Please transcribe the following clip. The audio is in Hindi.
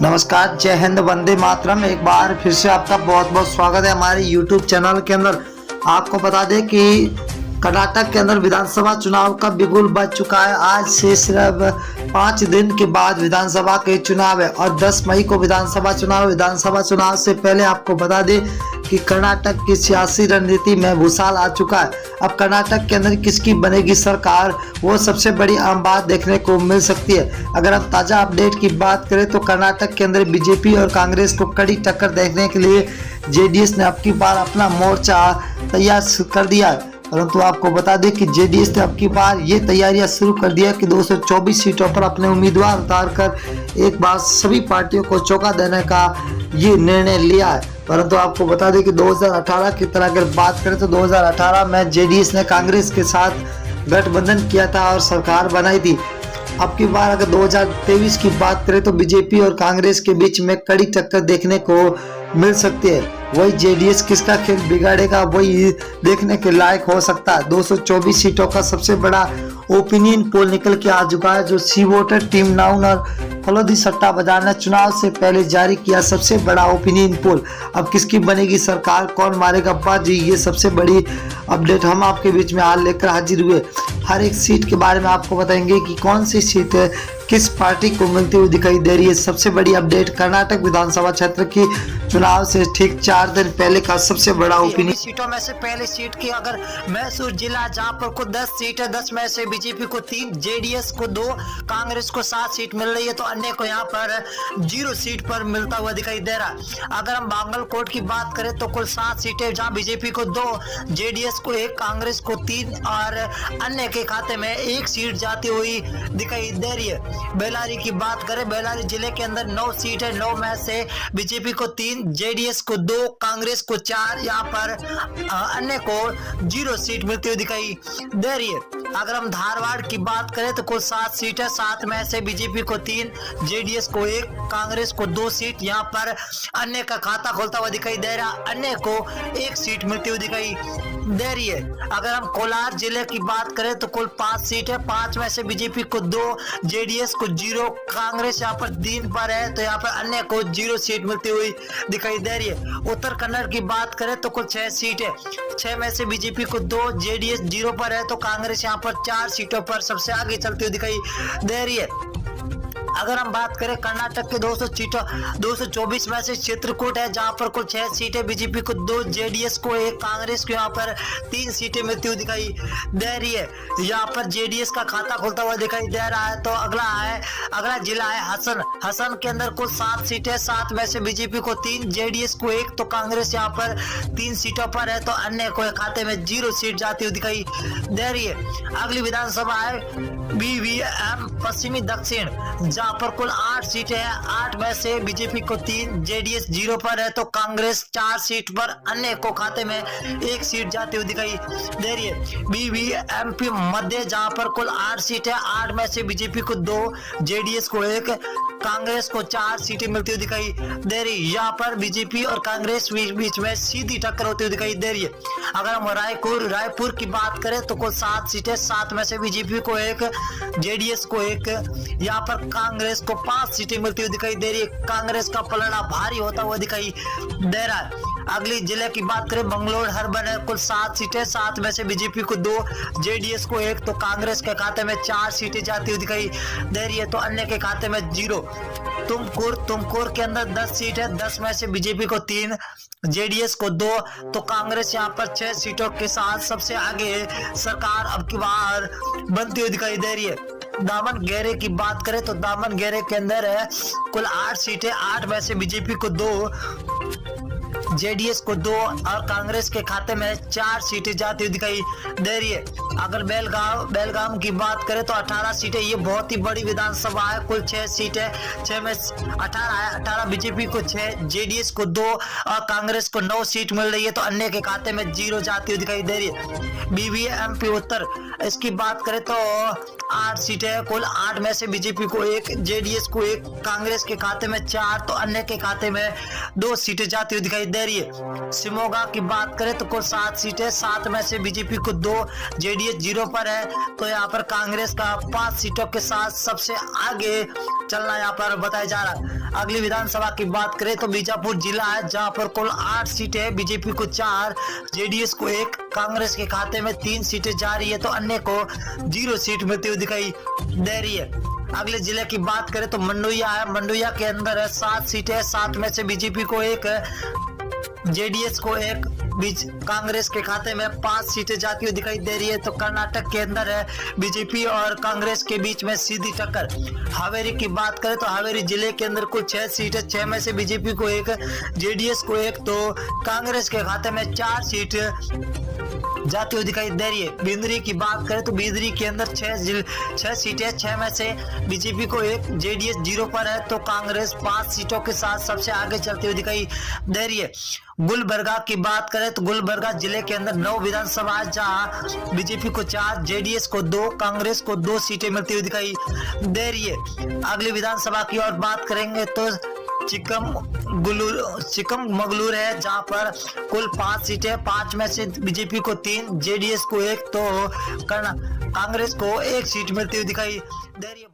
नमस्कार, जय हिंद, वंदे मातरम। एक बार फिर से आपका बहुत बहुत स्वागत है हमारे YouTube चैनल के अंदर। आपको बता दें कि कर्नाटक के अंदर विधानसभा चुनाव का बिगुल बज चुका है। आज से सिर्फ 5 दिन के बाद विधानसभा के चुनाव है और 10 मई को विधानसभा चुनाव से पहले आपको बता दें कि कर्नाटक की सियासी रणनीति में भूसाल आ चुका है। अब कर्नाटक के अंदर किसकी बनेगी सरकार, वो सबसे बड़ी आम बात देखने को मिल सकती है। अगर हम ताज़ा अपडेट की बात करें तो कर्नाटक के अंदर बीजेपी और कांग्रेस को कड़ी टक्कर देखने के लिए जेडीएस ने अब की बार अपना मोर्चा तैयार कर दिया है। परंतु आपको बता दें कि जेडीएस ने अब की बार ये तैयारियां शुरू कर दिया कि 224 सीटों पर अपने उम्मीदवार उतारकर एक बार सभी पार्टियों को चौंका देने का ये निर्णय लिया है। परंतु आपको बता दें कि 2018 की तरह अगर बात करें तो 2018 में जेडीएस ने कांग्रेस के साथ गठबंधन किया था और सरकार बनाई थी। अब की बार अगर 2023 की बात करें तो बीजेपी और कांग्रेस के बीच में कड़ी टक्कर देखने को मिल सकती है। वही जेडीएस किसका खेल बिगाड़ेगा वही देखने के लायक हो सकता है। 224 सीटों का सबसे बड़ा ओपिनियन पोल निकल के आ चुका है, जो सी वोटर टीम नाउन और फलोदी सट्टा बाजार ने चुनाव से पहले जारी किया सबसे बड़ा ओपिनियन पोल। अब किसकी बनेगी सरकार, कौन मारेगा बाजी, ये सबसे बड़ी अपडेट हम आपके बीच में आज लेकर हाजिर हुए। हर एक सीट के बारे में आपको बताएंगे कि कौन सी सीट किस पार्टी को मिलती हुई दिखाई दे रही है। सबसे बड़ी अपडेट कर्नाटक विधानसभा क्षेत्र की चुनाव से ठीक 4 दिन पहले का सबसे बड़ा ओपिनियन। सीटों में से पहली सीट की अगर मैसूर जिला, जहां पर कुल 10 सीट है, 10 में से बीजेपी को 3, जेडीएस को 2, कांग्रेस को 7 सीट मिल रही है, तो अन्य को यहाँ पर 0 सीट पर मिलता हुआ दिखाई दे रहा है। अगर हम बांगलकोट की बात करें तो कुल 7 सीटें, जहां बीजेपी को 2, जेडीएस को 1, कांग्रेस को 3 और अन्य के खाते में 1 सीट जाती हुई दिखाई दे रही है। बेल्लारी की बात करें, बेल्लारी जिले के अंदर 9 सीट है, 9 में से बीजेपी को 3, जेडीएस को 2, कांग्रेस को 4, यहाँ पर अन्य को 0 सीट मिलती हुई दिखाई दे रही है। अगर हम धारवाड़ की बात करें तो कुल 7 सीट है, 7 में से बीजेपी को 3, जेडीएस को 1, कांग्रेस को 2 सीट, यहाँ पर अन्य का खाता खोलता हुआ दिखाई दे रहा, अन्य को 1 सीट मिलती हुई दिखाई दे रही है। अगर हम कोलार जिले की बात करें तो कुल 5 सीट है, 5 में से बीजेपी को 2, जेडीएस को 0, कांग्रेस यहाँ पर 3 पर है, तो यहाँ पर अन्य को 0 सीट मिलती हुई दिखाई दे रही है। उत्तर कन्नड़ की बात करें तो कुल 6 सीट है, 6 में से बीजेपी को 2, जेडीएस 0 पर है, तो कांग्रेस यहाँ पर 4 सीटों पर सबसे आगे चलती हुई दिखाई दे रही है। अगर हम बात करें कर्नाटक के 224 में से चित्रकूट है, जहां पर कुल 6 सीटें, बीजेपी को 2, जेडीएस को 1, कांग्रेस को यहाँ पर 3 सीटें मिलती हुई दिखाई दे रही है। यहाँ पर जेडीएस का खाता खुलता हुआ दिखाई दे रहा है। तो अगला जिला है हसन के अंदर कुल 7 सीटें, 7 में से बीजेपी को 3, जेडीएस को 1, तो कांग्रेस यहाँ पर 3 सीटों पर है, तो अन्य को खाते में 0 सीट जाती हुई दिखाई दे रही है। अगली विधानसभा है बीवीएम पश्चिमी दक्षिण, जहां पर कुल 8 सीटें हैं, 8 में से बीजेपी को 3, जेडीएस 0 पर है, तो कांग्रेस 4 सीट पर, अन्य को खाते में 1 सीट जाती हुई दिखाई दे रही है। बीवीएमपी मध्य, जहां पर कुल 8 सीटें, 8 में से बीजेपी को 2, जेडीएस को 1, कांग्रेस को 4 सीटें मिलती हुई दिखाई दे रही है। यहाँ पर बीजेपी और कांग्रेस बीच में सीधी टक्कर होती हुई दिखाई दे रही है। अगर हम रायपुर की बात करें तो कुल 7 सीटें, 7 में से बीजेपी को 1, जेडीएस को 1, यहाँ पर कांग्रेस को 5 सीटें मिलती हुई दिखाई दे रही है। कांग्रेस का पलड़ा भारी होता हुआ दिखाई दे रहा है। अगली जिले की बात करें बंगलोर हर्बन है, कुल 7 सीटें, 7 में से बीजेपी को 2, जेडीएस को 1, तो कांग्रेस के खाते में 4 सीटें जाती हुई दिखाई दे रही है, तो अन्य के खाते में 0। तुमकुर के अंदर 10 सीट है, 10 में से बीजेपी को 3, जेडीएस को 2, तो कांग्रेस यहाँ पर 6 सीटों के साथ सबसे आगे सरकार अब की बार बनती हुई दिखाई दे रही है। दामनगेरे की बात करें तो दामनगेरे के अंदर है कुल 8 सीटें, 8 में से बीजेपी को 2, जेडीएस को 2 और कांग्रेस के खाते में 4 सीटें जाती हुई दिखाई दे रही है। अगर बेलगाम की बात करें तो 18 सीटें, ये बहुत ही बड़ी विधानसभा है, कुल 6 सीटें, 6 में 18 है, 18 बीजेपी को 6, जेडीएस को 2 और कांग्रेस को 9 सीट मिल रही है, तो अन्य के खाते में 0 जाती हुई दिखाई दे रही है। बीवीएमपी उत्तर, इसकी बात करें तो 8 सीटें, कुल 8 में से बीजेपी को 1, जेडीएस को 1, कांग्रेस के खाते में 4, तो अन्य के खाते में 2 सीटें जाती हुई दिखाई दे रही है। शिमोगा की बात करें तो कुल 7 सीटें, 7 में से बीजेपी को 2, जेडीएस 0 पर है। तो यहाँ पर कांग्रेस का 5 सीटों के साथ सबसे आगे चलना यहाँ पर बताया जा रहा है। अगली विधानसभा की बात करें तो बीजापुर जिला है, जहां पर कुल 8 सीटें, बीजेपी को 4, जेडीएस को 1, कांग्रेस के खाते में 3 सीटें जा रही है, तो अन्य को 0 सीट मिलती हुई दिखाई दे रही है। अगले जिले की बात करें तो मंडुया है, मंडुया के अंदर है 7 सीटें, 7 में से बीजेपी को 1, जेडीएस को 1, बीच कांग्रेस के खाते में 5 सीटें जाती हुई दिखाई दे रही है। तो कर्नाटक के अंदर है बीजेपी और कांग्रेस के बीच में सीधी टक्कर। हावेरी की बात करें तो हावेरी जिले के अंदर कुल 6 सीटें, 6 में से बीजेपी को 1, जेडीएस को 1, तो कांग्रेस के खाते में 4 सीट जाती हुई दिखाई दे रही है। बिंदरी की बात करें तो बिंदरी के अंदर 6 सीटें, 6 में से बीजेपी को 1, जेडीएस 0 पर है, तो कांग्रेस 5 सीटों के साथ सबसे आगे चलती हुई दिखाई दे रही है। गुलबर्गा की बात करें तो गुलबर्गा जिले के अंदर 9 विधानसभा, जहां बीजेपी को 4, जेडीएस को 2, कांग्रेस को 2 सीटें मिलती हुई दिखाई दे रही है। अगली विधानसभा की और बात करेंगे तो चिकमगलूर है, जहां पर कुल 5 सीटें, 5 में से बीजेपी को 3, जेडीएस को 1, तो कांग्रेस को 1 सीट मिलती हुई दिखाई दे रही है।